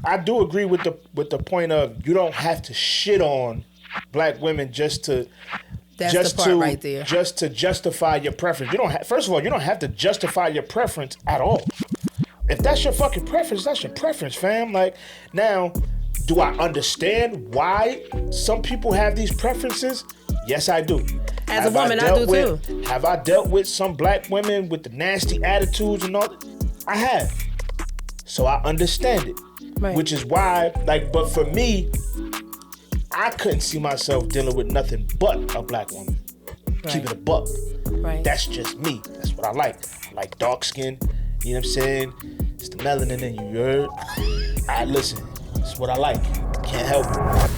I do agree with the point of you don't have to shit on black women just to right there. just to justify your preference. You don't first of all, you don't have to justify your preference at all. If that's your fucking preference, that's your preference, fam. Like, now, do I understand why some people have these preferences? Yes, I do. As a woman, I do too. Have I dealt with some black women with the nasty attitudes and all that? I have. So I understand it. Right. Which is why, like, but for me, I couldn't see myself dealing with nothing but a black woman. Right. Keep it a buck. Right. That's just me. That's what I like. I like dark skin. You know what I'm saying? It's the melanin in you, heard? Listen, it's what I like. Can't help it.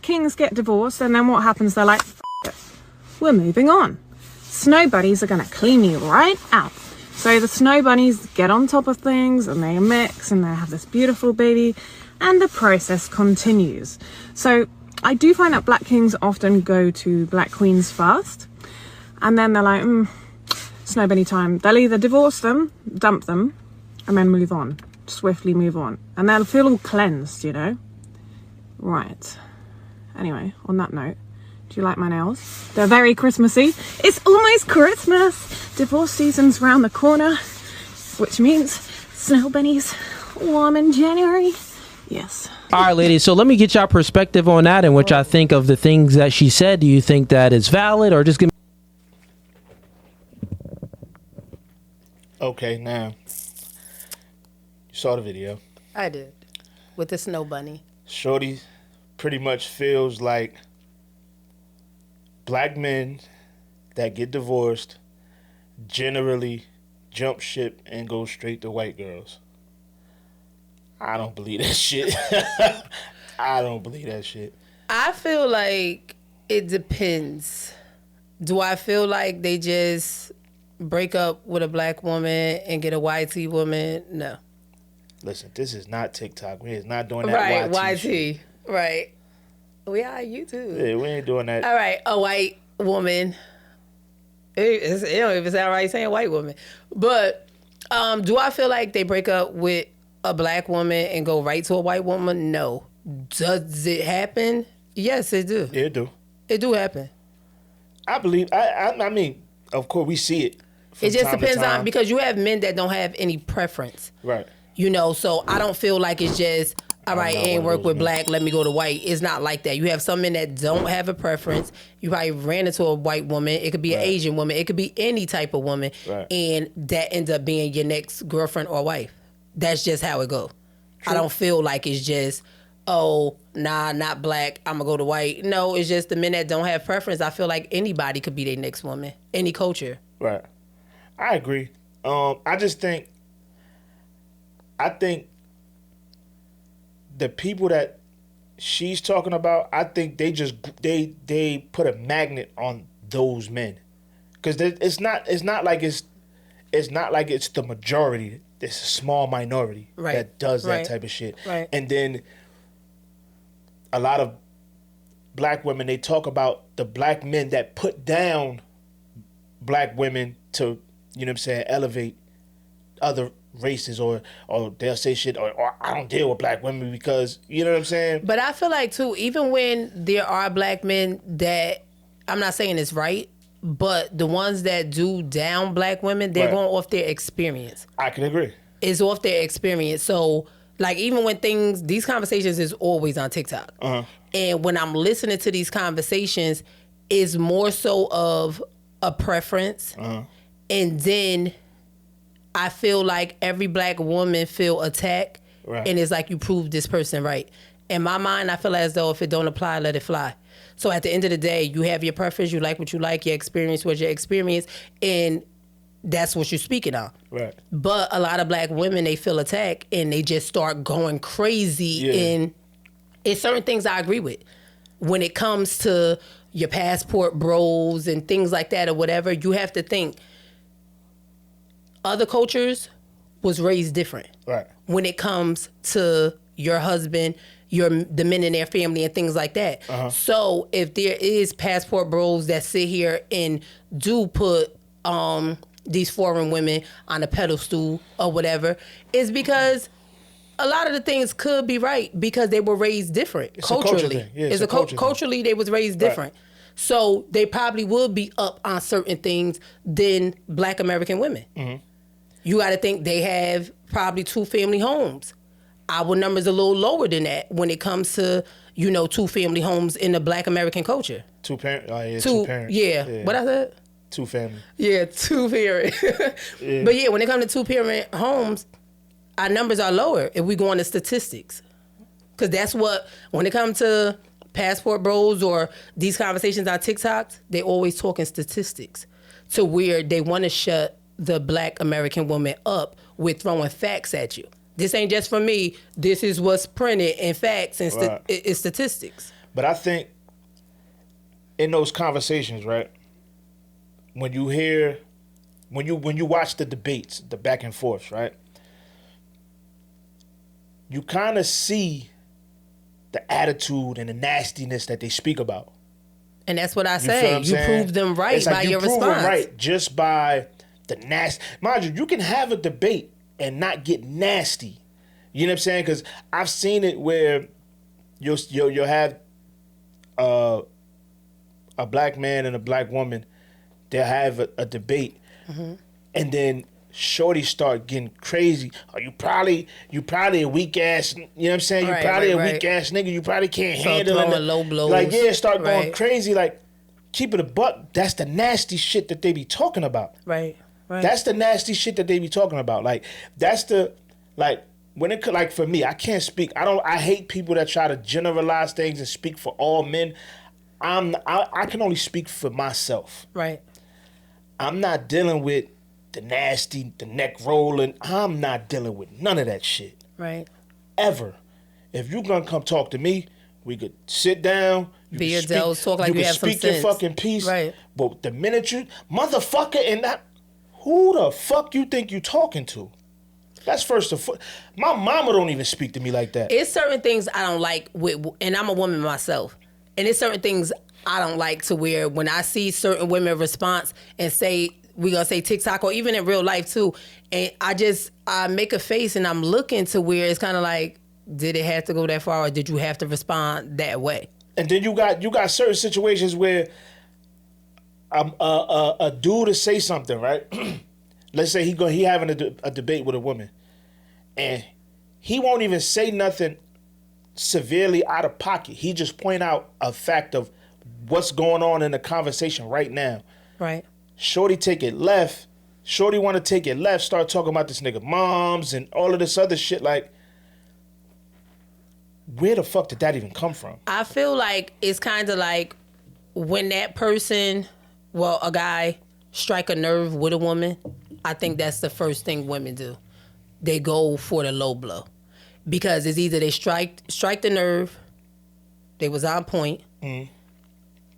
Kings get divorced, and then what happens? They're like, it. We're moving on. Snow bunnies are gonna clean me right out. So the snow bunnies get on top of things, and they mix, and they have this beautiful baby, and the process continues. So I do find that black kings often go to black queens first, and then they're like, snow bunny time. They'll either divorce them, dump them, and then move on. Swiftly move on. And they'll feel all cleansed, you know? Right. Anyway, on that note, do you like my nails? They're very Christmassy. It's almost Christmas. Divorce season's round the corner, which means snow bunnies warm in January. Yes. All right, ladies. So let me get your perspective on that and what y'all think of the things that she said. Do you think that is valid, or just give me... Okay, now, you saw the video. I did. With the snow bunny. Shorty pretty much feels like black men that get divorced generally jump ship and go straight to white girls. I don't believe that shit. I don't believe that shit. I feel like it depends. Do I feel like they just break up with a black woman and get a YT woman? No. Listen, this is not TikTok. We is not doing that right, YT. Shit. Right. We are YouTube. Yeah, we ain't doing that. All right, a white woman. It don't even sound right saying white woman. But do I feel like they break up with a black woman and go right to a white woman? No. Does it happen? Yes, it do. Yeah, it do. It do happen. I believe. I mean, of course, we see it. It just depends on, because you have men that don't have any preference. Right. You know, so I don't feel like it's just, all right, ain't work with black, let me go to white. It's not like that. You have some men that don't have a preference. You probably ran into a white woman. It could be an Asian woman. It could be any type of woman. Right. And that ends up being your next girlfriend or wife. That's just how it goes. I don't feel like it's just, oh, nah, not black, I'm going to go to white. No, it's just the men that don't have preference. I feel like anybody could be their next woman. Any culture. Right. I agree. I think the people that she's talking about, I think they just they put a magnet on those men, because it's not like it's the majority. It's a small minority that does that type of shit. Right. And then a lot of black women, they talk about the black men that put down black women to, you know what I'm saying, elevate other races, or they'll say shit, or I don't deal with black women because, you know what I'm saying? But I feel like, too, even when there are black men that, I'm not saying it's right, but the ones that do down black women, they're going off their experience. I can agree. It's off their experience. So, like, even when these conversations is always on TikTok. Uh-huh. And when I'm listening to these conversations, it's more so of a preference. Uh-huh. And then I feel like every black woman feel attacked, and it's like you proved this person right. In my mind, I feel as though if it don't apply, let it fly. So at the end of the day, you have your preference, you like what you like, your experience was your experience, and that's what you're speaking on. Right. But a lot of black women, they feel attacked, and they just start going crazy. And it's certain things I agree with. When it comes to your passport bros and things like that or whatever, you have to think, other cultures was raised different. Right. When it comes to your husband, the men in their family and things like that. Uh-huh. So if there is passport bros that sit here and do put these foreign women on a pedestal or whatever is because a lot of the things could be right because they were raised different It's a culture culturally. thing. Yeah, it's a culture thing. Culturally, they was raised different. Right. So they probably would be up on certain things than Black American women. Mm-hmm. You got to think they have probably 2-family homes. Our number's a little lower than that when it comes to, 2-family homes in the Black American culture. Two parents. Oh, yeah, Two parents. Yeah. What I said? 2 family. Yeah, 2-parent. Yeah. But yeah, when it comes to 2-parent homes, our numbers are lower if we go on to statistics. Because that's what, when it comes to passport bros or these conversations on TikTok, they always talking statistics to where they want to shut the Black American woman up with throwing facts at you. This ain't just for me. This is what's printed in facts and it's statistics. But I think in those conversations, right, when you watch the debates, the back and forth, right, you kind of see the attitude and the nastiness that they speak about. And that's what I say. You prove them right it's like by you your prove response. them right just by the nasty. Mind you, you can have a debate and not get nasty. You know what I'm saying? Because I've seen it where you'll have a Black man and a Black woman. They'll have a debate, and then shorty start getting crazy. Oh, you probably a weak ass. You know what I'm saying? You probably a weak ass nigga. You probably can't handle it. Low blows. Like start going crazy. Like keep it a buck. That's the nasty shit that they be talking about. Right. That's the nasty shit that they be talking about. Like that's the when it could for me, I can't speak. I hate people that try to generalize things and speak for all men. I can only speak for myself. Right. I'm not dealing with the nasty, the neck rolling. I'm not dealing with none of that shit. Right. Ever. If you gonna come talk to me, we could sit down. Be your Dells, talk like you have some sense. You can speak your fucking piece. Right. But the minute you, motherfucker, and that, who the fuck you think you talking to? That's first of all. My mama don't even speak to me like that. It's certain things I don't like and I'm a woman myself. And it's certain things I don't like to where when I see certain women response and say, we gonna say TikTok or even in real life too, and I make a face and I'm looking to where it's kind of like, did it have to go that far or did you have to respond that way? And then you got certain situations where a dude to say something, right? Let's say he having a debate with a woman, and he won't even say nothing severely out of pocket. He just point out a fact of what's going on in the conversation right now. Right. Shorty take it left. Shorty want to take it left. Start talking about this nigga moms and all of this other shit. Like, where the fuck did that even come from? I feel like it's kind of like when that person, a guy, strike a nerve with a woman. I think that's the first thing women do. They go for the low blow. Because it's either they strike the nerve, they was on point,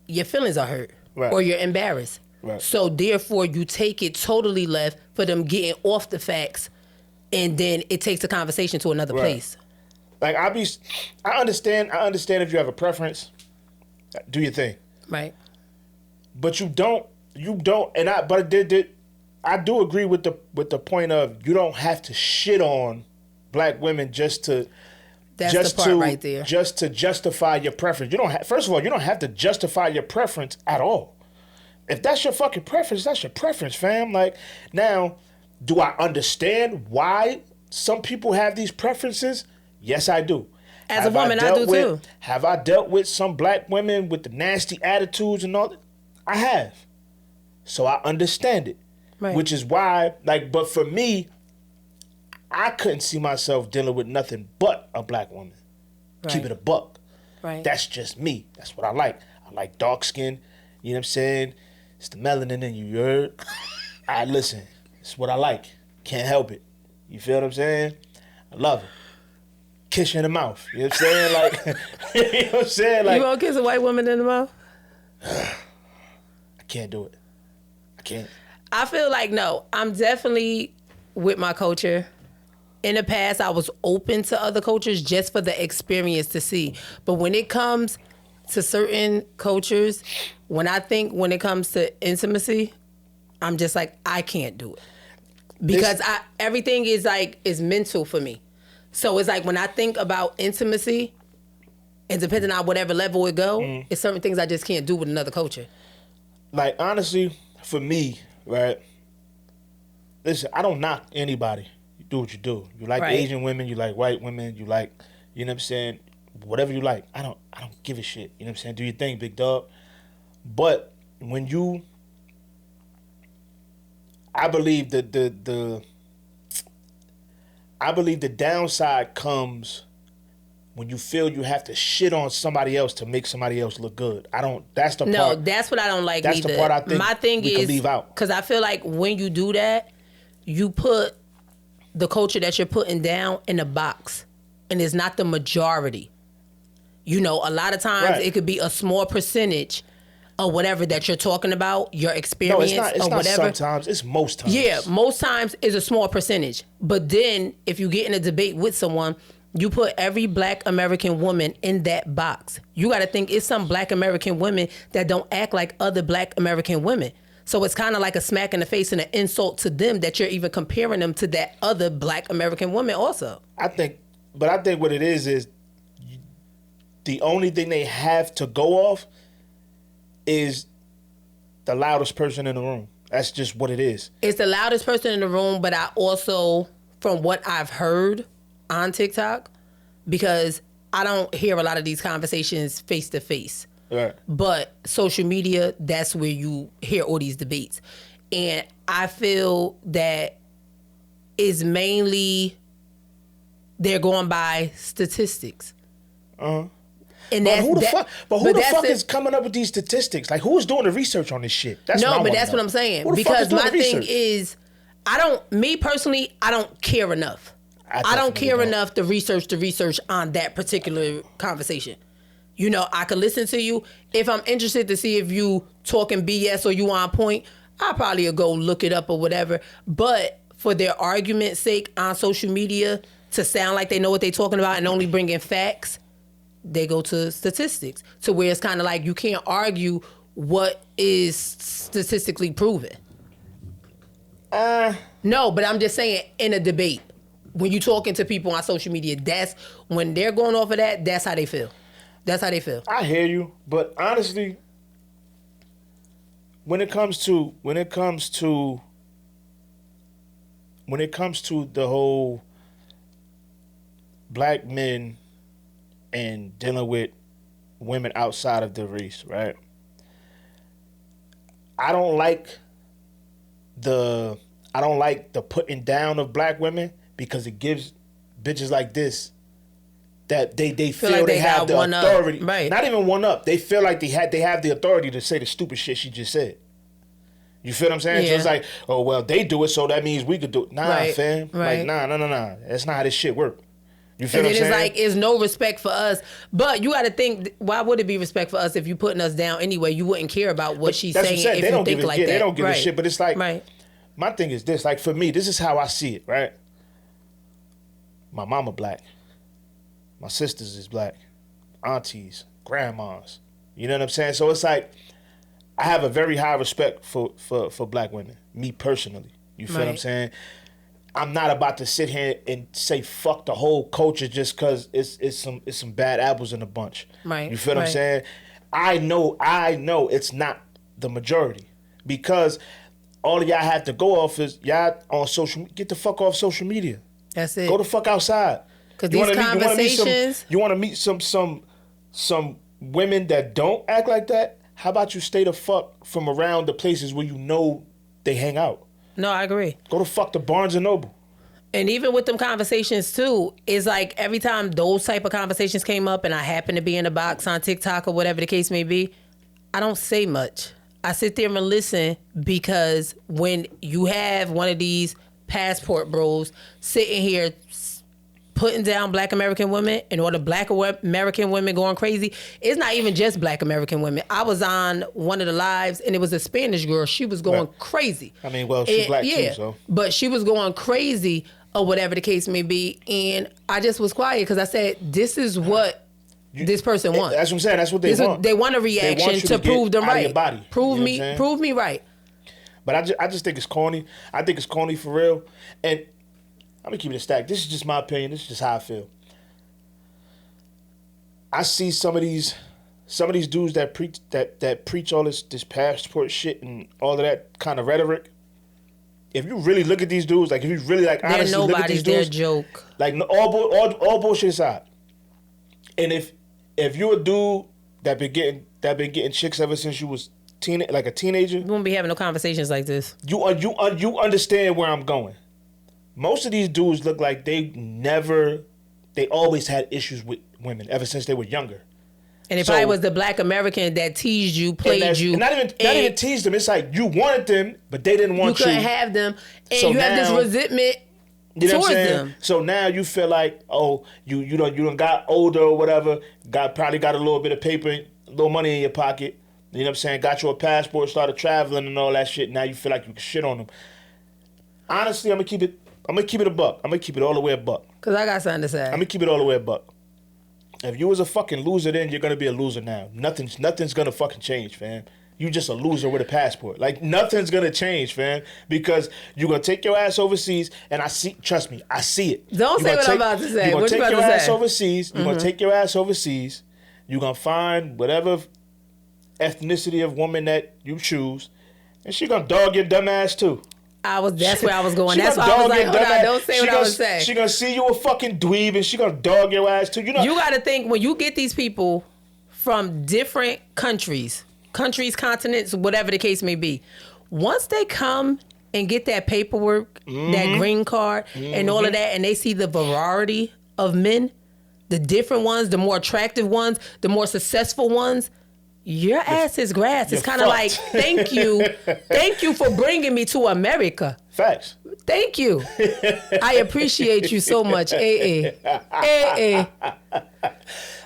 your feelings are hurt, right, or you're embarrassed. Right. So therefore, you take it totally left for them getting off the facts, and then it takes the conversation to another place. Like I understand if you have a preference, do your thing. Right. But you don't, and I do agree with the point of you don't have to shit on Black women just to right there. Just to justify your preference. First of all, you don't have to justify your preference at all. If that's your fucking preference, that's your preference, fam. Like, now, do I understand why some people have these preferences? Yes, I do. As a woman, I do too. Have I dealt with some Black women with the nasty attitudes and all that? I have. So I understand it. Right. Which is why, but for me, I couldn't see myself dealing with nothing but a Black woman. Right. Keep it a buck. Right. That's just me. That's what I like. I like dark skin. You know what I'm saying? It's the melanin in you heard? Listen, it's what I like. Can't help it. You feel what I'm saying? I love it. Kiss you in the mouth. You know what I'm saying? You know what I'm saying? You won't kiss a white woman in the mouth? I can't do it. I can't. I feel like, no, I'm definitely with my culture. In the past, I was open to other cultures just for the experience to see. But when it comes to certain cultures, when it comes to intimacy, I'm just like, I can't do it. Because everything is mental for me. So it's like when I think about intimacy, and depending on whatever level it go, it's certain things I just can't do with another culture. Like, honestly, for me, right? Listen, I don't knock anybody. You do what you do. You like Asian women, you like white women, you like, you know what I'm saying? Whatever you like. I don't give a shit. You know what I'm saying? Do your thing, big dog. But when you, I believe the downside comes when you feel you have to shit on somebody else to make somebody else look good. That's the part. No, that's what I don't like that's either. The part I think my thing we is, can leave out. Because I feel like when you do that, you put the culture that you're putting down in a box. And it's not the majority. You know, a lot of times it could be a small percentage or whatever that you're talking about, your experience it's not whatever. Sometimes, it's most times. Yeah, most times is a small percentage. But then if you get in a debate with someone, you put every black American woman in that box. You got to think it's some black American women that don't act like other black American women. So it's kind of like a smack in the face and an insult to them that you're even comparing them to that other black American woman also. I think what it is the only thing they have to go off is the loudest person in the room. That's just what it is. It's the loudest person in the room, but I also, from what I've heard on TikTok, because I don't hear a lot of these conversations face to face. Right. But social media, that's where you hear all these debates. And I feel that is mainly they're going by statistics. Uh-huh. And but who the fuck is coming up with these statistics? Like, who's doing the research on this shit? That's what I'm saying. Because my thing is, me personally, I don't care enough. I don't care enough to research on that particular conversation. You know, I could listen to you. If I'm interested to see if you talking BS or you on point, I probably will go look it up or whatever. But for their argument's sake on social media, to sound like they know what they're talking about and only bring in facts, they go to statistics, to where it's kind of like you can't argue what is statistically proven. No, but I'm just saying, in a debate, when you talking to people on social media, that's when they're going off of that, that's how they feel. That's how they feel. I hear you, but honestly, when it comes to the whole black men and dealing with women outside of the race, right? I don't like the putting down of black women, because it gives bitches like this that they feel like they have the authority. Right. Not even one up. They feel like they have the authority to say the stupid shit she just said. You feel what I'm saying? Yeah. So it's like, oh well, they do it, so that means we could do it. Nah, right. fam. Right. Like, nah. That's not how this shit work. You feel what I'm saying? And it's like, it's no respect for us. But you got to think, why would it be respect for us if you putting us down anyway? You wouldn't care about what she's saying if you think like that. They don't give a shit. But it's like, right. My thing is this. Like, for me, this is how I see it, right? My mama black. My sisters is black. Aunties, grandmas. You know what I'm saying? So it's like, I have a very high respect for black women. Me personally. You feel what I'm saying? I'm not about to sit here and say fuck the whole culture just because it's some bad apples in a bunch. Right. You feel what I'm saying? I know it's not the majority, because all of y'all have to go off is y'all on social. Get the fuck off social media. That's it. Go the fuck outside. Because these conversations. You want to meet some women that don't act like that? How about you stay the fuck from around the places where you know they hang out? No, I agree. Go the fuck to Barnes and Noble. And even with them conversations too, it's like every time those type of conversations came up and I happen to be in a box on TikTok or whatever the case may be, I don't say much. I sit there and listen, because when you have one of these passport bros sitting here putting down black American women and all the black American women going crazy, it's not even just black American women. I was on one of the lives and it was a Spanish girl. She was going crazy. I mean, well, she's black too, so. But she was going crazy or whatever the case may be. And I just was quiet because I said, this is what this person wants. That's what I'm saying. That's what they want. They want a reaction to prove them right. Body. Prove me right. But I just think it's corny. I think it's corny for real. And I'm gonna keep it a stack. This is just my opinion. This is just how I feel. I see some of these dudes that preach all this passport shit and all of that kind of rhetoric. If you really look at these dudes, like if you really like honestly look at these dudes, they're joke. Like all bullshit aside. And if you're a dude that been getting chicks ever since you was a teenager, You won't be having no conversations like this. you understand where I'm going. Most of these dudes look like they always had issues with women ever since they were younger. And it probably was the black American that teased you, played you. And not even teased them. It's like you wanted them, but they didn't want you. You couldn't have them. And So you have now- this resentment You know what I'm towards saying? them. So now you feel like, oh, you done got older or whatever, probably got a little bit of paper, a little money in your pocket. You know what I'm saying? Got you a passport, started traveling and all that shit. Now you feel like you can shit on them. Honestly, I'm gonna keep it a buck. I'm gonna keep it all the way a buck. Cause I got something to say. I'm gonna keep it all the way a buck. If you was a fucking loser then, you're gonna be a loser now. Nothing's gonna fucking change, fam. You just a loser with a passport. Like, nothing's gonna change, fam. Because you're gonna take your ass overseas, and trust me, I see it. Don't say what I'm about to say. You're gonna What you take about your to ass say? overseas. You're gonna take your ass overseas. You're gonna find whatever ethnicity of woman that you choose, and she gonna dog your dumb ass too. That's where I was going. She That's why gonna I was dog like, your hold dumb on, ass. don't say what I was saying. She gonna see you a fucking dweeb, and she gonna dog your ass too. You know, You got to think when you get these people from different countries, continents, whatever the case may be, once they come and get that paperwork, that green card, and all of that, and they see the variety of men, the different ones, the more attractive ones, the more successful ones, your ass is grass. It's kind of like, thank you for bringing me to America. Facts. Thank you. I appreciate you so much.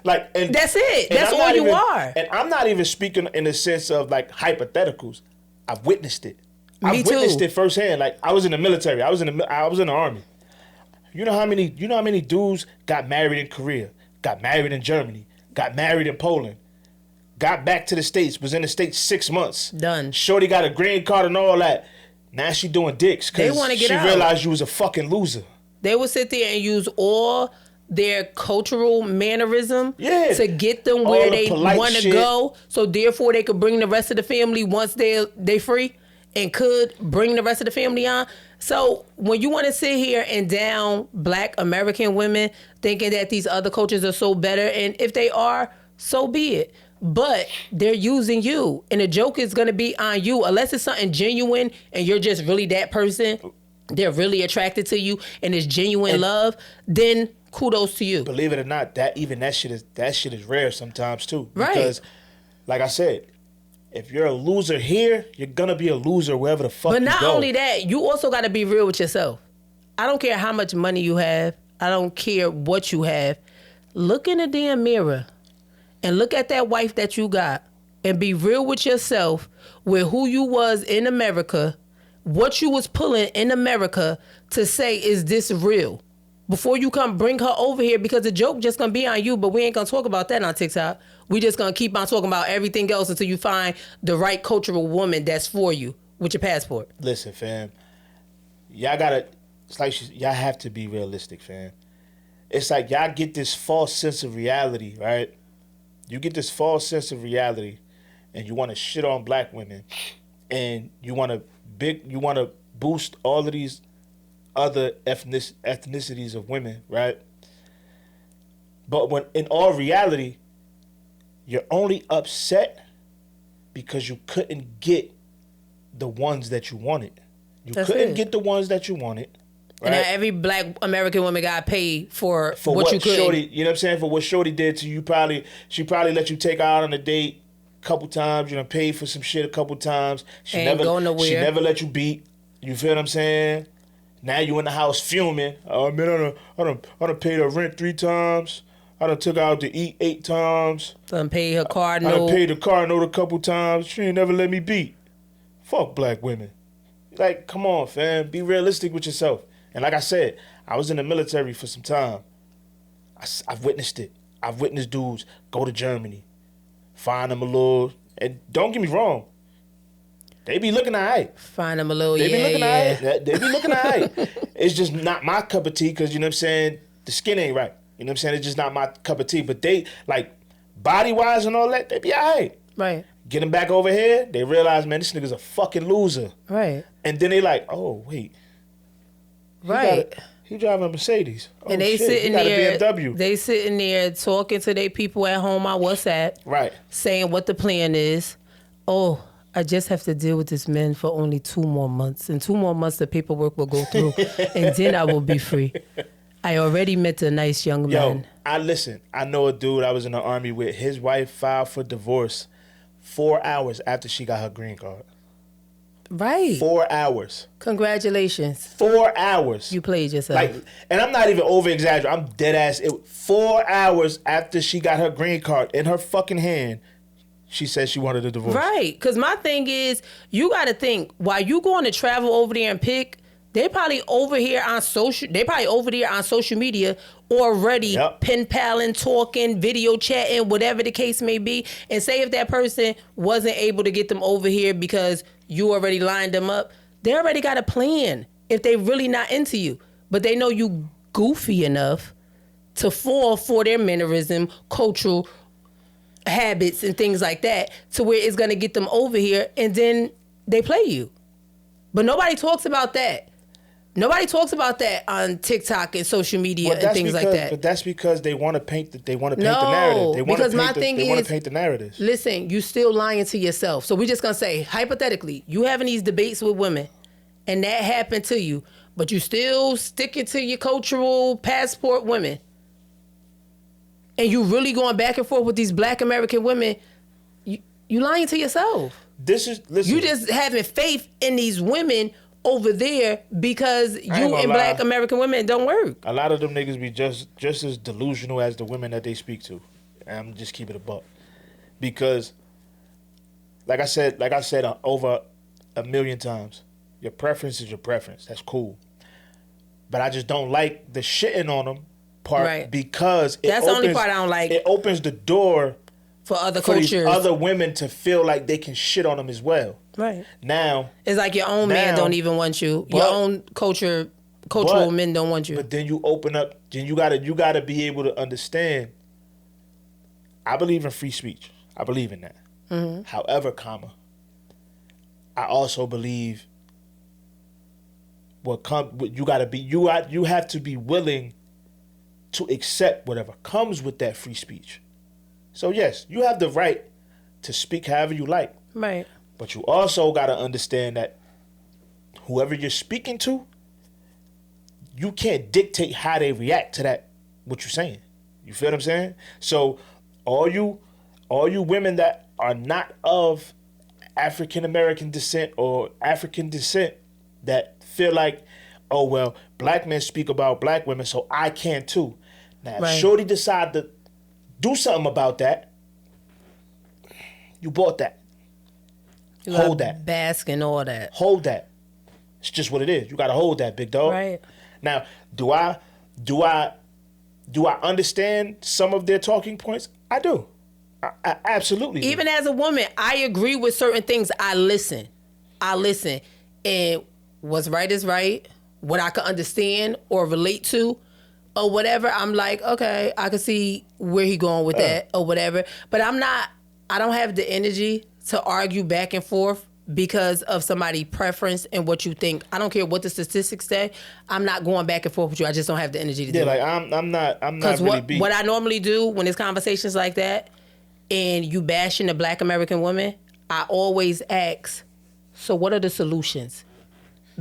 Like, and That's it. and That's I'm all not you even- are. And I'm not even speaking in the sense of like hypotheticals. I've witnessed it. Me I've witnessed too. it firsthand. Like, I was in the military. I was in the army. You know how many dudes got married in Korea, got married in Germany, got married in Poland, got back to the States, was in the States 6 months. Done. Shorty got a green card and all that. Now she doing dicks They because wanna get she out. realized you was a fucking loser. They will sit there and use all their cultural mannerism Yeah. to get them All where the they polite want to shit. go. So therefore they could bring the rest of the family once they free and could bring the rest of the family on. So when you want to sit here and down black American women thinking that these other cultures are so better, and if they are, so be it. But they're using you, and the joke is going to be on you unless it's something genuine and you're just really that person. They're really attracted to you and it's genuine love. Then kudos to you. Believe it or not, that shit is rare sometimes too. Right. Because, like I said, if you're a loser here, you're gonna be a loser wherever the fuck But you not go. only that, you also got to be real with yourself. I don't care how much money you have. I don't care what you have. Look in the damn mirror and look at that wife that you got and be real with yourself with who you was in America, what you was pulling in America to say, is this real? Before you come bring her over here, because the joke just gonna be on you, but we ain't gonna talk about that on TikTok. We just gonna keep on talking about everything else until you find the right cultural woman that's for you with your passport. Listen, fam, y'all have to be realistic, fam. It's like y'all get this false sense of reality, right? You get this false sense of reality, and you want to shit on black women, and you want to boost all of these other ethnicities of women, right? But when in all reality, you're only upset because you couldn't get the ones that you wanted. You That's couldn't it. get the ones that you wanted. Right? And now every black American woman got paid for For what you could. Shorty, you know what I'm saying? For what Shorty did to you, she probably let you take her out on a date a couple times. You know, paid for some shit a couple times. She Ain't go nowhere. She never let you beat. You feel what I'm saying? Now you in the house fuming. Oh man, I done paid her rent 3 times. I done took her out to eat 8 times. Done paid her car I done note. paid the car note a couple times. She ain't never let me beat. Fuck black women. Like, come on, fam. Be realistic with yourself. And like I said, I was in the military for some time. I've witnessed it. I've witnessed dudes go to Germany, find them a little, and don't get me wrong, They be looking alright. Find them a little, They be looking yeah. alright. They be looking alright. It's just not my cup of tea because, you know what I'm saying, the skin ain't right. You know what I'm saying? It's just not my cup of tea. But they, like, body-wise and all that, they be alright. Right. Get them back over here, they realize, man, this nigga's a fucking loser. Right. And then they like, oh, wait. Right. He driving a Mercedes. Oh, And they shit. sitting he got there, a BMW. they sitting there talking to their people at home on WhatsApp. Right. Saying what the plan is. Oh, I just have to deal with this man for only 2 more months. In 2 more months, the paperwork will go through. And then I will be free. I already met a nice young man. I know a dude I was in the Army with. His wife filed for divorce 4 hours after she got her green card. Right. 4 hours. Congratulations. 4 hours. You played yourself. Like, and I'm not even over exaggerating. I'm dead ass. 4 hours after she got her green card in her fucking hand, she said she wanted a divorce. Right. Because my thing is, you got to think, while you going to travel over there and pick, they probably over there on social media already pen paling, talking, video chatting, whatever the case may be. And say if that person wasn't able to get them over here because you already lined them up, they already got a plan if they really not into you. But they know you goofy enough to fall for their mannerism, cultural habits and things like that, to where it's going to get them over here, and then they play you. But nobody talks about that. Nobody talks about that on TikTok and social media and things like that. But that's because they want to paint the narrative. They want to paint the narrative. Listen, you still lying to yourself. So we're just gonna say, hypothetically, you having these debates with women, and that happened to you, but you still sticking to your cultural passport women, and you really going back and forth with these Black American women. You lying to yourself. Listen. You just having faith in these women over there because you and Black American women don't work. A lot of them niggas be just as delusional as the women that they speak to. And I'm just keeping it a buck. Because, like I said over a million times, your preference is your preference. That's cool. But I just don't like the shitting on them part because that's the only part I don't like. It opens the door for other for cultures, these other women to feel like they can shit on them as well. Right. Now it's like your own man don't even want you. Your own cultural men don't want you. But then you open up. Then you gotta be able to understand. I believe in free speech. I believe in that. Mm-hmm. However, I also believe you have to be willing to accept whatever comes with that free speech. So yes, you have the right to speak however you like. Right. But you also got to understand that whoever you're speaking to, you can't dictate how they react to that, what you're saying. You feel what I'm saying? So all you women that are not of African American descent or African descent that feel like, oh, well, Black men speak about Black women, so I can too. Now, if Shorty decide to do something about that, you bought that. You hold that. Bask and all that. Hold that. It's just what it is. You got to hold that, big dog. Right. Now, do I understand some of their talking points? I do. I absolutely Even do. as a woman, I agree with certain things. I listen. And what's right is right. What I can understand or relate to or whatever, I'm like, okay, I can see where he going with that or whatever. But I don't have the energy to argue back and forth because of somebody's preference and what you think. I don't care what the statistics say. I'm not going back and forth with you. I just don't have the energy to do it. Yeah, like I'm not really what I normally do when there's conversations like that and you bashing a Black American woman, I always ask, so what are the solutions?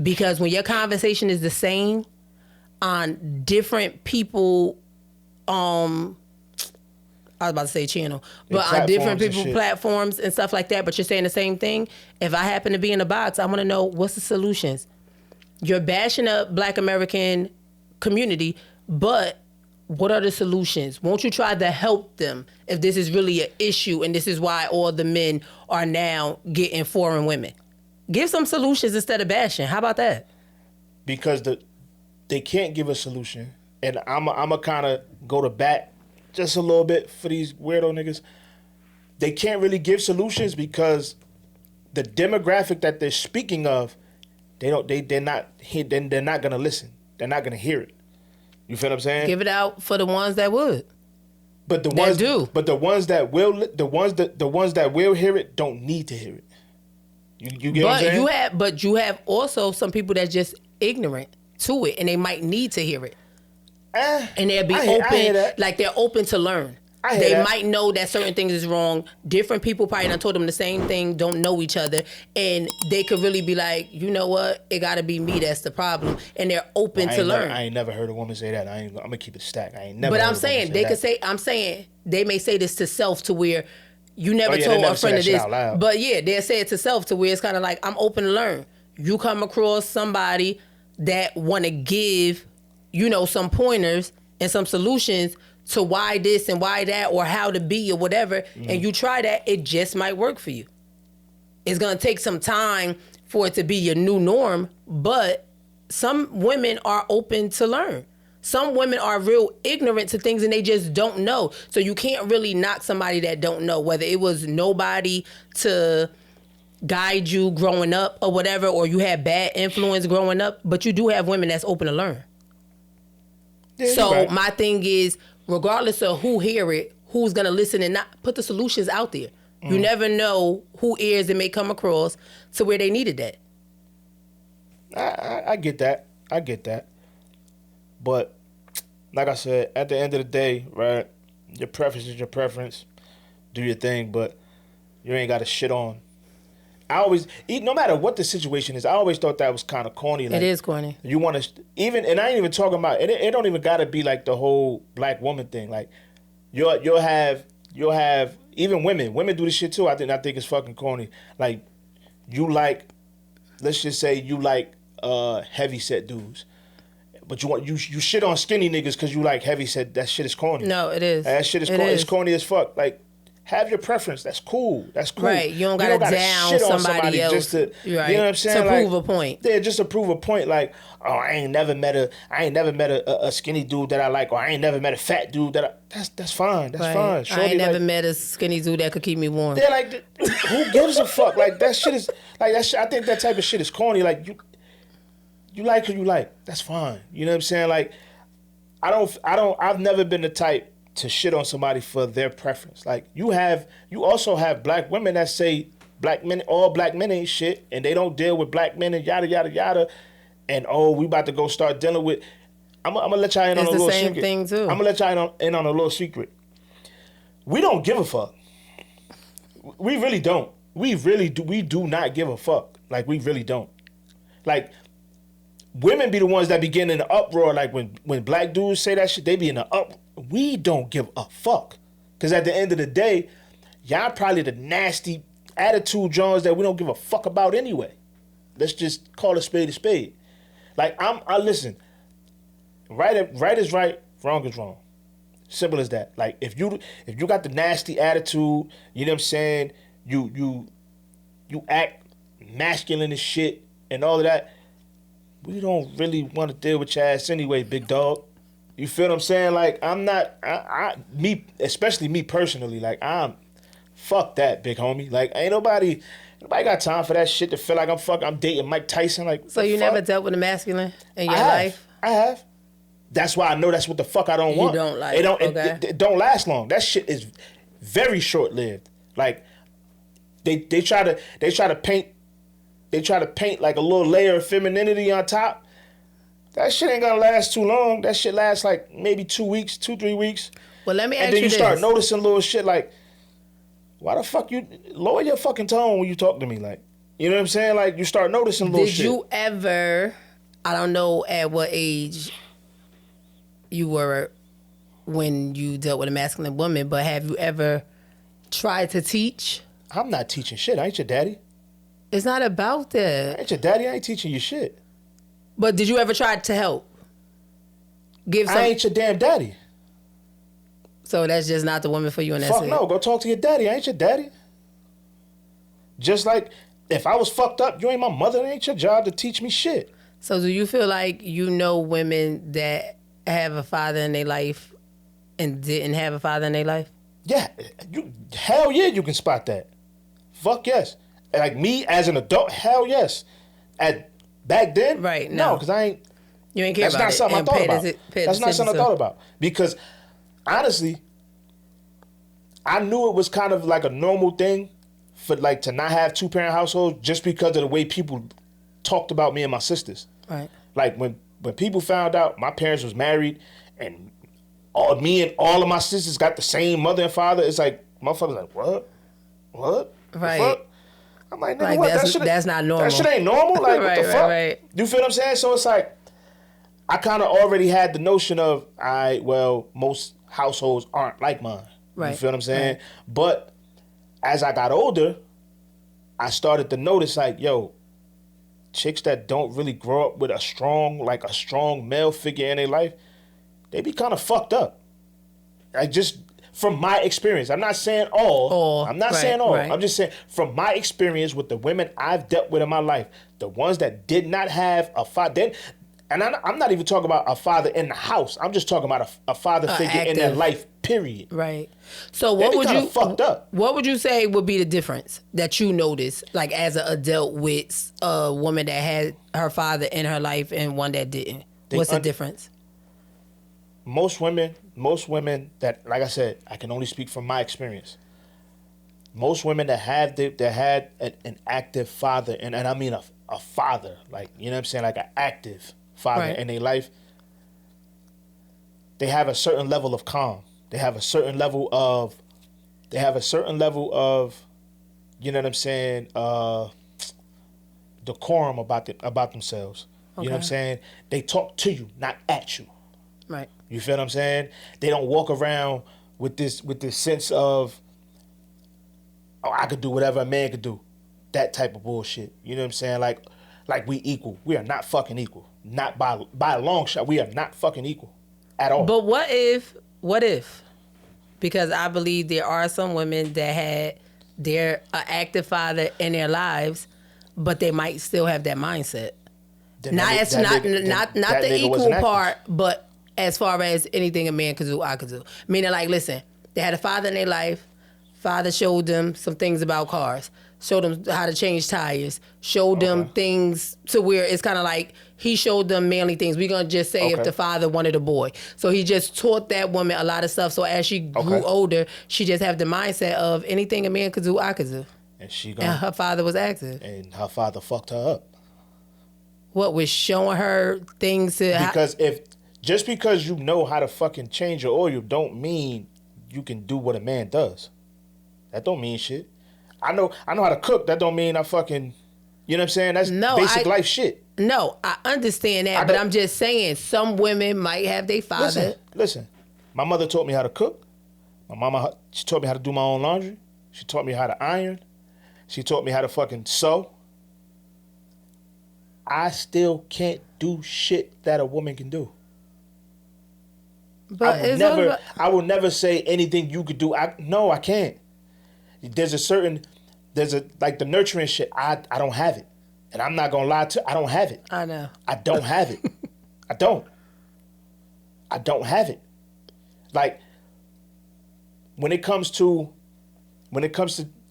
Because when your conversation is the same on different people, I was about to say channel, but on different people platforms and stuff like that, but you're saying the same thing. If I happen to be in a box, I want to know what's the solutions. You're bashing a Black American community, but what are the solutions? Won't you try to help them if this is really an issue and this is why all the men are now getting foreign women? Give some solutions instead of bashing. How about that? Because they can't give a solution, and I'm a kind of go to bat just a little bit for these weirdo niggas. They can't really give solutions because the demographic that they're speaking of, they're not gonna listen. They're not gonna hear it. You feel what I'm saying? Give it out for the ones that would. But the ones that will hear it don't need to hear it. You get what I'm saying? But you have also some people that's just ignorant to it, and they might need to hear it. And they'll be open, like they're open to learn. They might know that certain things is wrong. Different people probably done told them the same thing, don't know each other, and they could really be like, you know what, it gotta be me that's the problem, and they're open to learn. I ain't never heard a woman say that. I'm gonna keep it stacked. I ain't never. But I'm saying they may say this to self to where you never told a friend of this, but yeah, they'll say it to self to where it's kind of like, I'm open to learn. You come across somebody that want to give, some pointers and some solutions to why this and why that, or how to be or whatever, and you try that, it just might work for you. It's going to take some time for it to be your new norm, but some women are open to learn. Some women are real ignorant to things and they just don't know. So you can't really knock somebody that don't know, whether it was nobody to guide you growing up or whatever, or you had bad influence growing up, but you do have women that's open to learn. Yeah, so right. My thing is, regardless of who hear it, who's going to listen and not put the solutions out there. You never know who ears it may come across to where they needed that. I get that. I get that. But like I said, at the end of the day, right, your preference is your preference. Do your thing, but you ain't got to shit on. No matter what the situation is, I always thought that was kind of corny. Like, it is corny. You want to and I ain't even talking about it. It don't even got to be like the whole black woman thing. Like you'll have even women do this shit too. I think it's fucking corny. Like let's just say you like heavy set dudes, but you shit on skinny niggas because you like heavy set. That shit is corny. No, it is. That shit is corny. It's corny as fuck. Like. Have your preference. That's cool. Right. You don't gotta down somebody else. Just to, right. You know what I'm saying? To prove a point. Yeah, just to prove a point. Like, oh, I ain't never met a skinny dude that I like, or I ain't never met a fat dude that's fine. That's fine. Shorty, I ain't never met a skinny dude that could keep me warm. They're like, who gives a fuck? Like that shit is like that. I think that type of shit is corny. Like you like who you like. That's fine. You know what I'm saying? Like I've never been the type to shit on somebody for their preference. Like you also have black women that say all black men ain't shit, and they don't deal with black men and yada yada yada. And we about to go start dealing with. I'm gonna let y'all in on a little secret. It's the same thing too. I'm gonna let y'all in on a little secret. We don't give a fuck. We really don't. We really do. We do not give a fuck. Like we really don't. Like. Women be the ones that be getting in the uproar. Like when black dudes say that shit, they be in the up. We don't give a fuck. Because at the end of the day, y'all probably the nasty attitude Jones that we don't give a fuck about anyway. Let's just call a spade a spade. Like I listen. Right is right, wrong is wrong. Simple as that. Like if you got the nasty attitude, you know what I'm saying? You act masculine as shit and all of that. We don't really want to deal with your ass anyway, big dog. You feel what I'm saying? Like, I'm not, especially me personally, like, fuck that, big homie. Like, ain't nobody got time for that shit to feel like I'm dating Mike Tyson. Like, so you never dealt with a masculine in your life? I have. That's why I know that's what the fuck I don't want. You don't like it don't last long. That shit is very short-lived. Like, they try to paint like a little layer of femininity on top. That shit ain't gonna last too long. That shit lasts like maybe 2 weeks, 2-3 weeks. Well, let me ask you this. And then you start noticing little shit like, why the fuck you lower your fucking tone when you talk to me? Like, you know what I'm saying? Like, you start noticing little shit. Did you ever, I don't know at what age you were when you dealt with a masculine woman, but have you ever tried to teach? I'm not teaching shit. I ain't your daddy. It's not about that. I ain't your daddy. I ain't teaching you shit. But did you ever try to help? I ain't your damn daddy. So that's just not the woman for you, and that's Fuck it? No. Go talk to your daddy. I ain't your daddy. Just like if I was fucked up, you ain't my mother. It ain't your job to teach me shit. So do you feel like you know women that have a father in their life and didn't have a father in their life? Yeah. Hell yeah, you can spot that. Fuck yes. Like me as an adult, hell yes. Back then, Right, no, no. because I ain't. You ain't care That's about not it. something I and thought pay about. pay That's not attention something I to. thought about because honestly, I knew it was kind of like a normal thing for like to not have 2-parent households just because of the way people talked about me and my sisters. Right. Like when people found out my parents was married and me and all of my sisters got the same mother and father, it's like motherfuckers like what? The Right. fuck? I'm like, nigga, Like, what? that's not normal. That shit ain't normal. Like, what the fuck? Right. You feel what I'm saying? So it's like, I kind of already had the notion of, most households aren't like mine. Right. You feel what I'm saying? Right. But as I got older, I started to notice, like, yo, chicks that don't really grow up with a strong male figure in their life, they be kind of fucked up. Like, just from my experience. I'm not saying all. I'm not saying all. Right. I'm just saying from my experience with the women I've dealt with in my life, the ones that did not have a father, and I'm not even talking about a father in the house. I'm just talking about a father figure in their life, period. Right. So what would you fucked up? What would you say would be the difference that you noticed, like as an adult with a woman that had her father in her life and one that didn't? What's the difference? Most women that, like I said, I can only speak from my experience. Most women that had an active father, and I mean a father, like, you know what I'm saying, like an active father in their life, they have a certain level of calm. They have a certain level of, you know what I'm saying, decorum about themselves. You know what I'm saying? They talk to you, not at you. Right. You feel what I'm saying? They don't walk around with this sense of, oh, I could do whatever a man could do. That type of bullshit. You know what I'm saying? Like we equal. We are not fucking equal. Not by a long shot. We are not fucking equal at all. But what if? Because I believe there are some women that had their active father in their lives, but they might still have that mindset. Not the equal part, but as far as anything a man could do, I could do. Meaning, like, listen, they had a father in their life. Father showed them some things about cars. Showed them how to change tires. Showed them things to where it's kind of like he showed them manly things. We're going to just say if the father wanted a boy. So he just taught that woman a lot of stuff. So as she grew older, she just have the mindset of anything a man could do, I could do. And her father was active. And her father fucked her up. What, was showing her things to... Because just because you know how to fucking change your oil don't mean you can do what a man does. That don't mean shit. I know how to cook. That don't mean I fucking, you know what I'm saying? That's basic life shit. No, I understand that, but I'm just saying some women might have their father. Listen. My mother taught me how to cook. My mama, she taught me how to do my own laundry. She taught me how to iron. She taught me how to fucking sew. I still can't do shit that a woman can do. But I will never say anything you could do. No, I can't. There's like the nurturing shit. I don't have it. And I'm not gonna lie to you, I don't have it. I know. I don't have it. I don't have it. Like when it comes to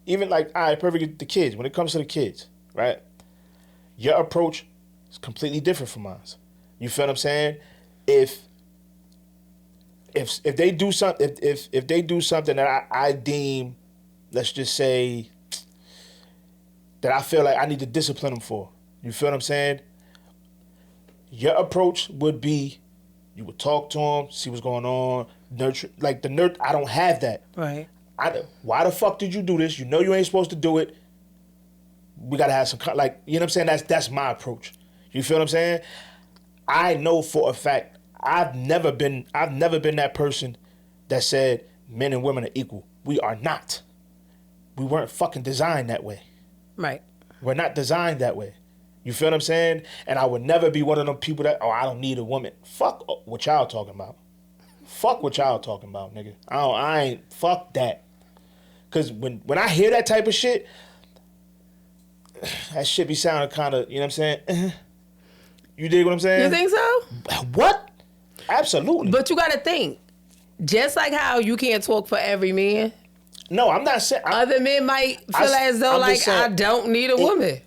even like, all right, perfect, the kids. When it comes to the kids, right? Your approach is completely different from mine. You feel what I'm saying? If they do something, if they do something that I deem, let's just say, that I feel like I need to discipline them for, you feel what I'm saying? Your approach would be, you would talk to them, see what's going on, nurture, like I don't have that. Right. Why the fuck did you do this? You know you ain't supposed to do it. We gotta have some, like, you know what I'm saying? That's my approach. You feel what I'm saying? I know for a fact, I've never been that person that said men and women are equal. We are not. We weren't fucking designed that way. Right. We're not designed that way. You feel what I'm saying? And I would never be one of them people that, I don't need a woman. Fuck what y'all talking about. Fuck what y'all talking about, nigga. I ain't, fuck that. Cause when I hear that type of shit, that shit be sounding kind of, you know what I'm saying? You dig what I'm saying? You think so? What? Absolutely. But you got to think, just like how you can't talk for every man, No, I'm not saying. Other men might feel as though I'm just saying, I don't need a woman.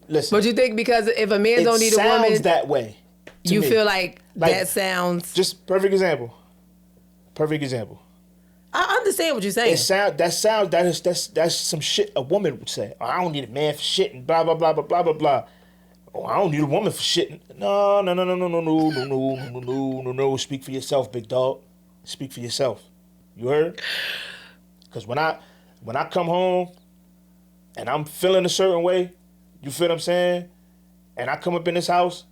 Listen, But you think because if a man don't need a woman, sounds that way. You me. feel like that sounds. Just perfect example. Perfect example. I understand what you're saying. That's some shit a woman would say. Oh, I don't need a man for shit and blah blah blah blah blah blah blah. Oh, I don't need a woman for shit. No. Speak for yourself, big dog. Speak for yourself. You heard? Because when I come home and I'm feeling a certain way, you feel what I'm saying? And I come up in this house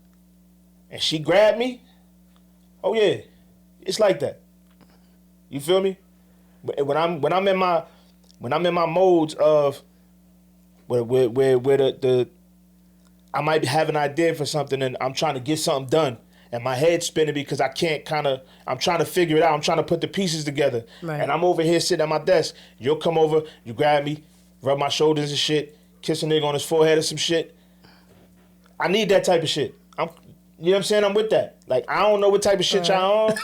and she grabbed me, oh yeah, it's like that. You feel me? When I'm in my modes of where the I might have an idea for something and I'm trying to get something done and my head's spinning because I can't I'm trying to figure it out. I'm trying to put the pieces together. Right. And I'm over here sitting at my desk. You'll come over, you grab me, rub my shoulders and shit, kiss a nigga on his forehead or some shit. I need that type of shit. You know what I'm saying? I'm with that. Like, I don't know what type of shit y'all on.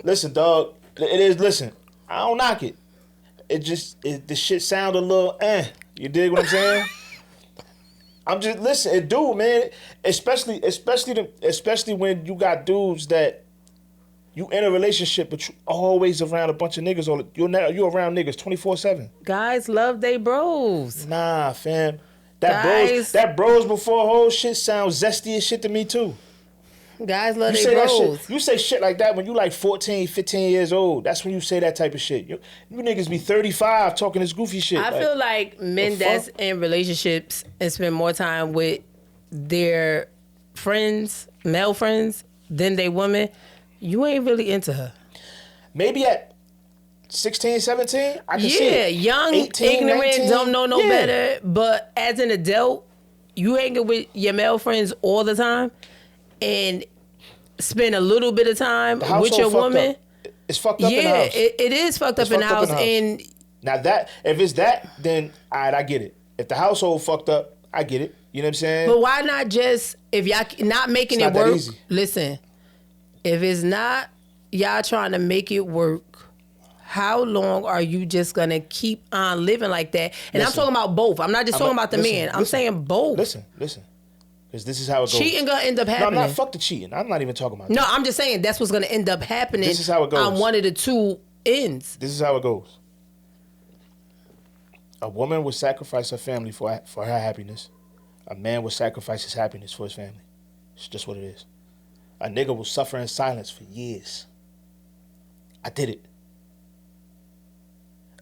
Listen, dog, it is, listen, I don't knock it. The shit sound a little You dig what I'm saying? I'm just, listen, it do, man. Especially when you got dudes that you in a relationship, but you always around a bunch of niggas. You're around niggas 24/7. Guys love they bros. Nah, fam. That bros before whole shit sounds zesty as shit to me too. Guys love they bros. You say shit like that when you like 14, 15 years old. That's when you say that type of shit. You niggas be 35 talking this goofy shit. I feel like men that's in relationships and spend more time with their friends, male friends, than they women, you ain't really into her. Maybe at 16, 17, I can see it. Young, 18, ignorant, 19, don't know no better. But as an adult, you hanging with your male friends all the time and spend a little bit of time with your woman. It's fucked up in the house. It is fucked up in the house. And now that, if it's that, then all right, I get it. If the household fucked up, I get it. You know what I'm saying? But why not just, if y'all not making it work, listen, if it's not y'all trying to make it work, how long are you just going to keep on living like that? And I'm talking about both. I'm not just talking about the man. I'm saying both. Listen. Because this is how it goes. Cheating going to end up happening. No, I'm not fuck the cheating. I'm not even talking about that. No, I'm just saying that's what's going to end up happening. This is how it goes. On one of the two ends. This is how it goes. A woman will sacrifice her family for her happiness. A man will sacrifice his happiness for his family. It's just what it is. A nigga will suffer in silence for years. I did it.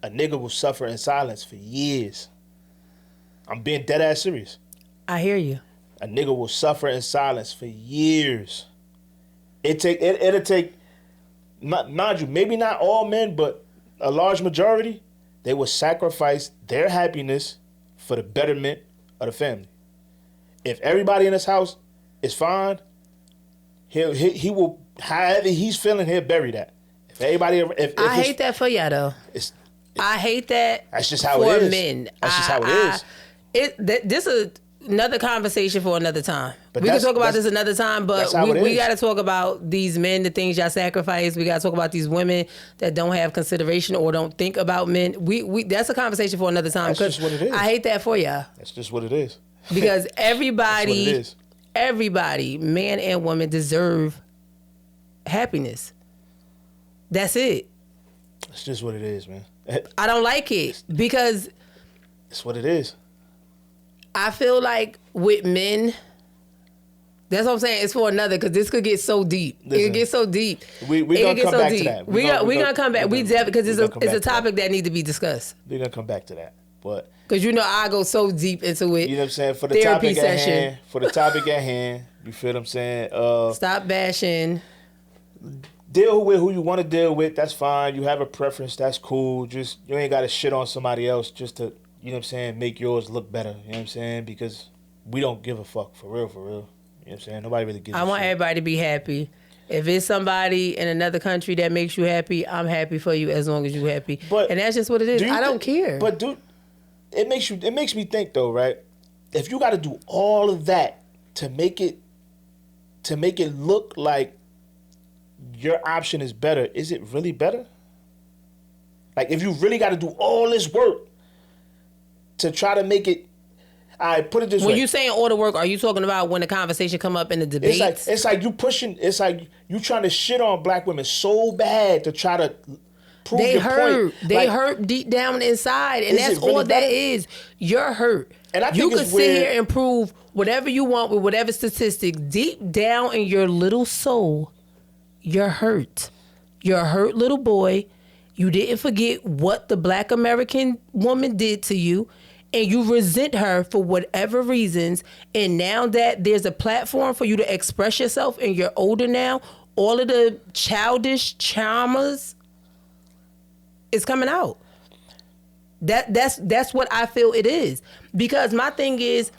A nigga will suffer in silence for years. I'm being dead ass serious. I hear you. A nigga will suffer in silence for years. It'll take, mind you, maybe not all men, but a large majority, they will sacrifice their happiness for the betterment of the family. If everybody in this house is fine, he will, however he's feeling, he'll bury that. If everybody, I hate that for y'all though. I hate that. That's just how it is. Men. That's just how it is. This is another conversation for another time. We can talk about this another time, but we got to talk about these men, the things y'all sacrifice. We got to talk about these women that don't have consideration or don't think about men. We that's a conversation for another time. That's just what it is. I hate that for y'all. That's just what it is. Because everybody, That's what it is. Everybody, man and woman, deserve happiness. That's it. That's just what it is, man. I don't like it because it's what it is. I feel like with men, that's what I'm saying. It's for another because this could get so deep. Listen, it could get so deep. We gonna come back to that. We gonna come back. We definitely because it's a topic that needs to be discussed. We're gonna come back to that, but because I go so deep into it. You know what I'm saying? For the topic at hand. For the topic at hand. You feel what I'm saying? Stop bashing. Deal with who you want to deal with. That's fine. You have a preference. That's cool. Just you ain't got to shit on somebody else just to, you know what I'm saying, make yours look better. You know what I'm saying? Because we don't give a fuck. For real. You know what I'm saying? Nobody really gives a shit. I want everybody to be happy. If it's somebody in another country that makes you happy, I'm happy for you as long as you're happy. And that's just what it is. I don't care. But dude, it makes me think though, right? If you got to do all of that to make it look like your option is better, is it really better? Like, if you really got to do all this work to try to make it, I put it this way. When you saying all the work, are you talking about when the conversation come up in the debates? It's like you pushing. It's like you trying to shit on black women so bad to try to prove they your hurt. point. They like, hurt deep down inside, and that's really all better? that is. You're hurt. And I think you it's can sit weird. here and prove whatever you want with whatever statistics. Deep down in your little soul, you're hurt. You're a hurt little boy. You didn't forget what the black American woman did to you, and you resent her for whatever reasons. And now that there's a platform for you to express yourself and you're older now, all of the childish traumas is coming out. That's what I feel it is. Because my thing is,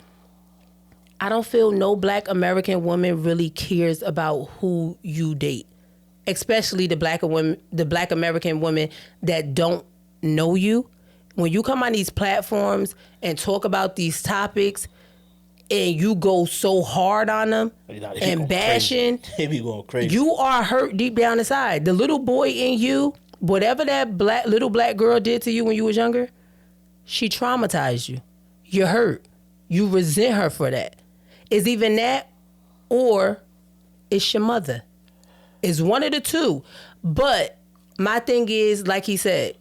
I don't feel no black American woman really cares about who you date. Especially the black American women that don't know you. When you come on these platforms and talk about these topics and you go so hard on them and bashing, they be going crazy. You are hurt deep down inside. The little boy in you, whatever that little black girl did to you when you was younger, she traumatized you. You're hurt. You resent her for that. It's even that, or it's your mother. It's one of the two. But my thing is, like he said,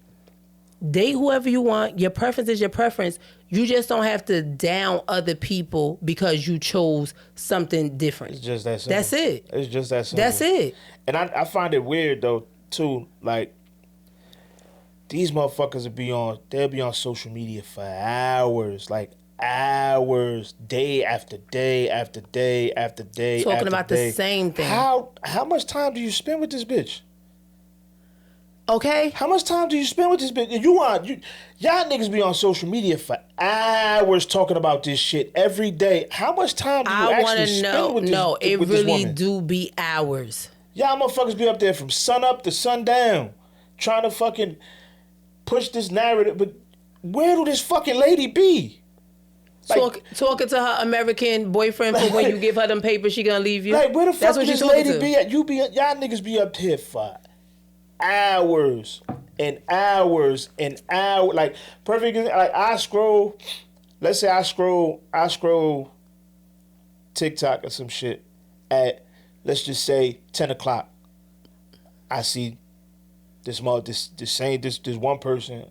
date whoever you want. Your preference is your preference. You just don't have to down other people because you chose something different. It's just that simple. That's it. It's just that simple. That's it. And I find it weird though too. Like, these motherfuckers they'll be on social media for hours, like hours, day after day after day after day. Talking about the same thing. How much time do you spend with this bitch? Okay. How much time do you spend with this bitch? Y'all niggas be on social media for hours talking about this shit every day. How much time do you actually spend with this woman? No, it really do be hours. Y'all motherfuckers be up there from sun up to sundown trying to fucking push this narrative. But where do this fucking lady be? Like, talking to her American boyfriend for when you give her them papers, she gonna leave you. Like, where the fuck That's this lady be at? Y'all niggas be up here for hours and hours and hours. Like, perfect. Like, I scroll. Let's say I scroll TikTok or some shit at, let's just say 10 o'clock. I see this one person.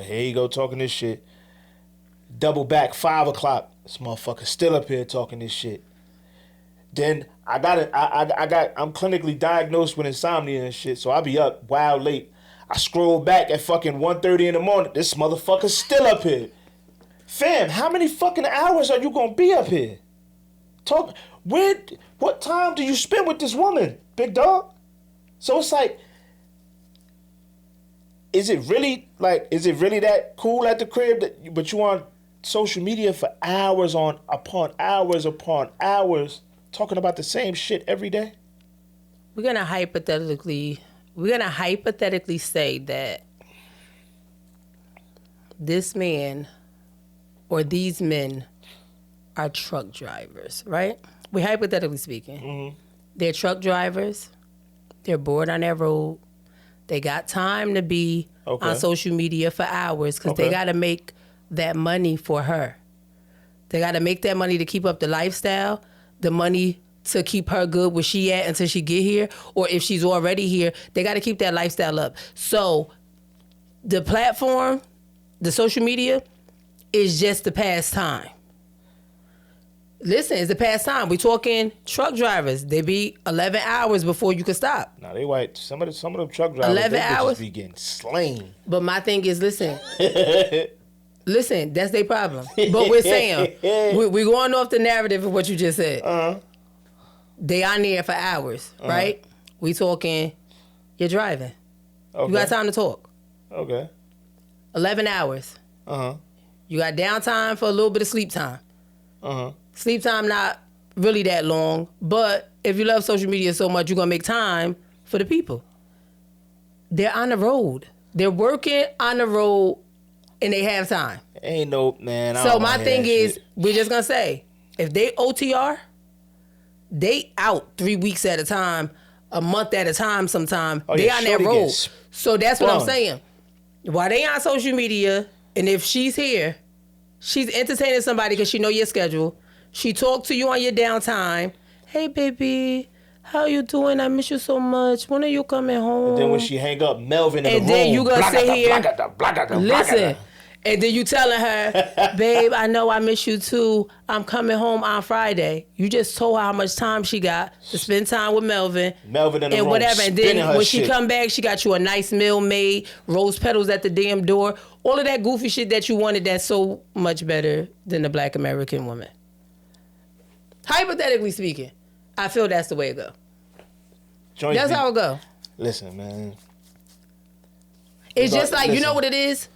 Here you go talking this shit. Double back 5 o'clock. This motherfucker still up here talking this shit. Then I'm clinically diagnosed with insomnia and shit, so I be up wild late. I scroll back at fucking 1:30 in the morning. This motherfucker's still up here. Fam, how many fucking hours are you gonna be up here? What time do you spend with this woman, big dog? So it's like, is it really that cool at the crib but you on social media for hours upon hours talking about the same shit every day? We're gonna hypothetically say that this man or these men are truck drivers, right? We're hypothetically speaking. Mm-hmm. They're truck drivers. They're bored on their road. They got time to be on social media for hours because they got to make that money for her. They got to make that money to keep up the lifestyle, the money to keep her good where she at until she get here, or if she's already here, they got to keep that lifestyle up. So the platform, the social media, is just the pastime. Listen, it's the pastime. We talking truck drivers. They be 11 hours before you can stop. Nah, they white. Some of them truck drivers, 11 hours be getting slain. But my thing is, listen, that's their problem. But we're saying we're going off the narrative of what you just said. They on there for hours, right? We talking. You're driving. Okay. You got time to talk. Okay. 11 hours. You got downtime for a little bit of sleep time. Sleep time not really that long, but if you love social media so much, you're going to make time for the people. They're on the road. They're working on the road, and they have time. Ain't no, man. So my thing is, we're just going to say, if they OTR, they out 3 weeks at a time, a month at a time sometime. They on that road. So that's what I'm saying. While they on social media, and if she's here, she's entertaining somebody because she know your schedule. She talk to you on your downtime. Hey, baby, how you doing? I miss you so much. When are you coming home? And then when she hang up, Melvin in the room. And then you gonna sit here. Listen. Listen. And then you telling her, babe, I know I miss you too. I'm coming home on Friday. You just told her how much time she got to spend time with Melvin. Melvin in the room, whatever. And then when she shit. come back, she got you a nice meal made, rose petals at the damn door. All of that goofy shit that you wanted that's so much better than the Black American woman. Hypothetically speaking, I feel that's the way it go. That's how it go. Listen, man. It's just like, you know what it is?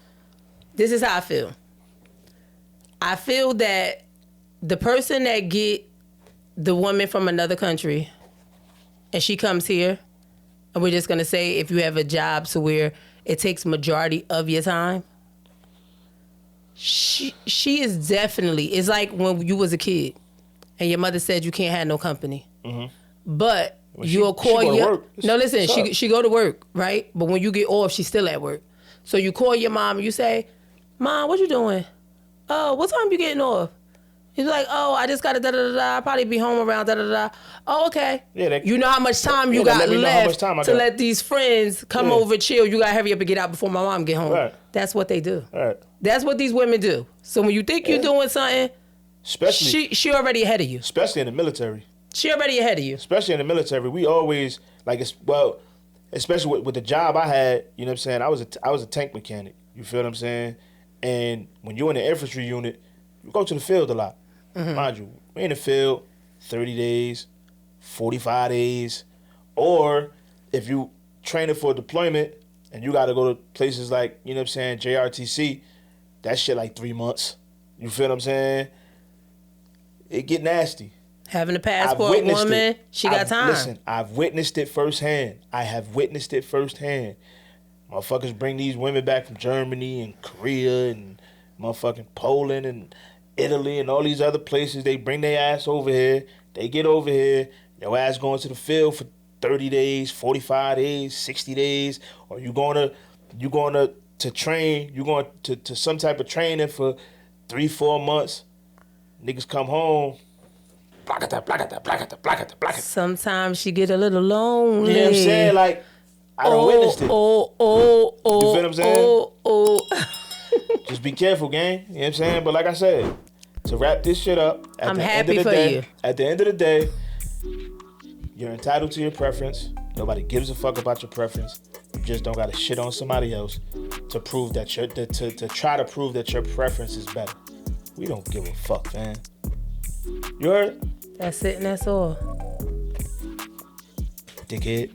This is how I feel. I feel that the person that get the woman from another country and she comes here, and we're just going to say if you have a job to where it takes majority of your time, she is definitely, it's like when you was a kid and your mother said you can't have no company. Mm-hmm. But you'll call your... No, listen, she go to work, right? But when you get off, she's still at work. So you call your mom and you say, Mom, what you doing? Oh, what time you getting off? He's like, oh, I just got to da-da-da-da. I'll probably be home around da-da-da-da. Oh, okay. Yeah, you know how much time you got left to let these friends come over, chill. You got to hurry up and get out before my mom get home. Right. That's what they do. Right. That's what these women do. So when you think you're doing something, especially she already ahead of you. Especially in the military. She already ahead of you. Especially in the military. We always, especially with the job I had, you know what I'm saying? I was a tank mechanic. You feel what I'm saying? And when you're in the infantry unit, you go to the field a lot. Mm-hmm. Mind you, we're in the field 30 days, 45 days. Or if you training for deployment and you got to go to places like, you know what I'm saying, JRTC, that shit like 3 months. You feel what I'm saying? It get nasty. Having a passport woman, she got time. Listen, I've witnessed it firsthand. I have witnessed it firsthand. Motherfuckers bring these women back from Germany and Korea and motherfucking Poland and Italy and all these other places. They bring their ass over here. They get over here. Your ass going to the field for 30 days, 45 days, 60 days. Or you going to train. You going to some type of training for 3-4 months. Niggas come home. Sometimes she get a little lonely. You know what I'm saying? Like, I done witnessed it. You feel what I'm saying? Just be careful, gang. You know what I'm saying? But like I said, to wrap this shit up, I'm happy for you. At the end of the day, you're entitled to your preference. Nobody gives a fuck about your preference. You just don't gotta shit on somebody else to prove that to try to prove that your preference is better. We don't give a fuck, man. You heard? That's it and that's all. Dickhead.